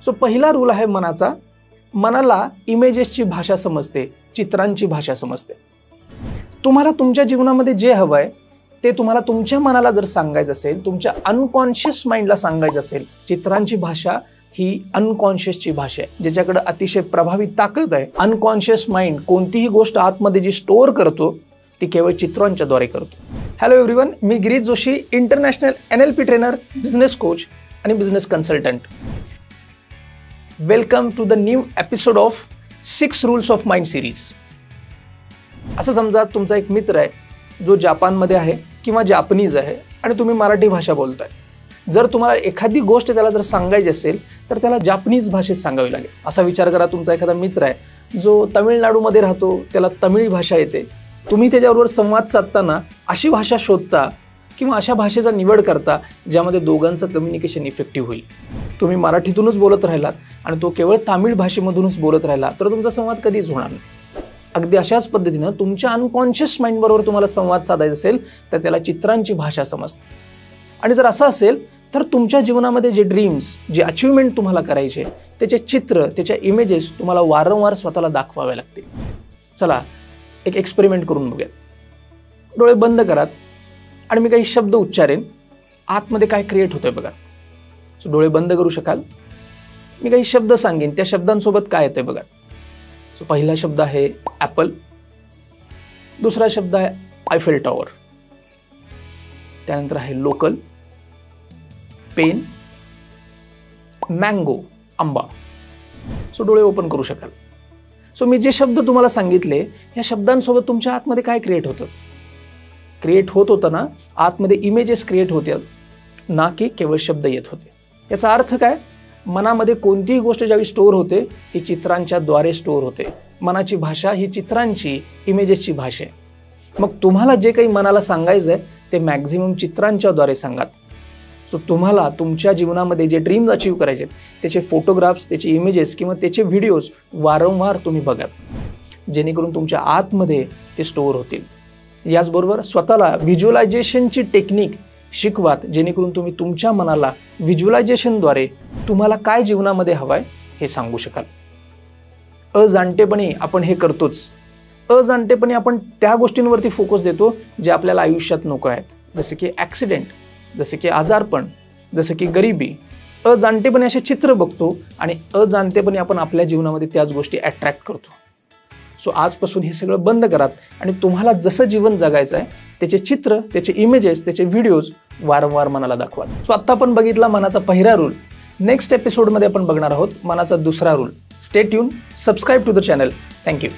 So पहिला rule आहे मनाचा, मनाला इमेजेसची भाषा समजते, चित्रांची भाषा समजते। तुम्हाला तुमच्या जीवनामध्ये जे हवंय ते तुम्हाला तुमच्या मनाला जर सांगायचं असेल, तुमच्या अनकॉन्शियस माइंडला सांगायचं असेल, चित्रांची भाषा ही अनकॉन्शियसची भाषा आहे, ज्याच्याकडे अतिशय प्रभावी ताकद आहे। अनकॉन्शियस माइंड कोणतीही गोष्ट आतमध्ये जी स्टोअर करतो ती केवळ चित्रांच्या द्वारे करतो। हॅलो एव्हरीवन, मी Girish Joshi, international NLP trainer, business coach आणि business consultant. Welcome to the new episode of 6 rules of mind series. असं समजा तुमचा एक मित्र आहे जो जपानमध्ये आहे किंवा जापनीज आहे आणि तुम्ही मराठी भाषा बोलताय। जर तुम्हाला एखादी गोष्ट त्याला जर सांगायची असेल तर त्याला जापनीज भाषेत सांगावी लागेल। असा विचार करा, तुमचा एखादा मित्र आहे जो तमिळनाडूमध्ये राहतो, त्याला तमिळी भाषा येते। तुम्ही त्याच्याबरोबर संवाद साधताना अशी भाषा शोधता किंवा अशा भाषेचा निवड करता ज्यामध्ये दोघांचं कम्युनिकेशन इफेक्टिव्ह होईल। तुम्ही मराठीतूनच बोलत राहिलात आणि तो केवळ तामिळ भाषेमधूनच बोलत राहिला तर तुमचा संवाद कधीच होणार नाही। अगदी अशाच पद्धतीनं तुमच्या अनकॉन्शियस माइंड बरोबर तुम्हाला संवाद साधायचा असेल तर त्याला चित्रांची भाषा समजते। आणि जर असं असेल तर तुमच्या जीवनामध्ये जे ड्रीम्स, जे अचीवमेंट तुम्हाला करायचे, त्याचे चित्र, त्याच्या इमेजेस तुम्हाला वारंवार स्वतःला दाखवावे लागतील। चला एक एक्सपेरिमेंट करून बघूया। डोळे बंद करात आणि मी काही शब्द उच्चारेन, आतमध्ये काय क्रिएट होतंय बघा। सो डोळे बंद करू शकाल, मी काही शब्द सांगेन, त्या शब्दांसोबत काय येतंय बघा। सो पहिला शब्द आहे ॲपल, दुसरा शब्द आहे आयफेल टॉवर, त्यानंतर आहे लोकल, पेन, मँगो, आंबा। सो डोळे ओपन करू शकाल। सो मी जे शब्द तुम्हाला सांगितले या शब्दांसोबत तुमच्या आतमध्ये काय क्रिएट होतं? क्रिएट होत होतं ना, आतमध्ये इमेजेस क्रिएट होत्या ना की केवळ शब्द येत होते। याचा अर्थ काय? मनामध्ये कोणतीही गोष्ट ज्यावेळी स्टोअर होते ही चित्रांच्या द्वारे स्टोअर होते। मनाची भाषा ही चित्रांची, इमेजेसची भाषा आहे। मग तुम्हाला जे काही मनाला सांगायचं आहे ते मॅक्झिमम चित्रांच्या द्वारे सांगा। सो तुम्हाला तुमच्या जीवनामध्ये जे ड्रीम्स अचीव करायचे त्याचे फोटोग्राफ्स, त्याचे इमेजेस किंवा त्याचे व्हिडिओज वारंवार तुम्ही बघा, जेणेकरून तुमच्या आतमध्ये ते स्टोअर होतील। याचबरोबर स्वतःला व्हिज्युअलायझेशनची टेक्निक शिकवात, जेणेकरून तुम्ही तुमच्या मनाला व्हिज्युअलायझेशनद्वारे तुम्हाला काय जीवनामध्ये हवंय हे सांगू शकाल। अजाणतेपणी आपण हे करतोच। अजाणतेपणी आपण त्या गोष्टींवरती फोकस देतो जे आपल्याला आयुष्यात नको आहेत, जसे की ॲक्सिडेंट, जसे की आजारपण, जसे की गरिबी। अजाणतेपणे असे चित्र बघतो आणि अजाणतेपणे आपण आपल्या जीवनामध्ये त्याच गोष्टी अट्रॅक्ट करतो। सो आजपासून हे सगळं बंद करात आणि तुम्हाला जसं जीवन जगायचं आहे त्याचे चित्र, त्याचे इमेजेस, त्याचे व्हिडिओज वारंवार मनाला दाखवा। सो आत्ता आपण बघितला मनाचा पहिला रूल। नेक्स्ट एपिसोडमध्ये आपण बघणार आहोत मनाचा दुसरा rule. Stay tune, subscribe to the channel. Thank you.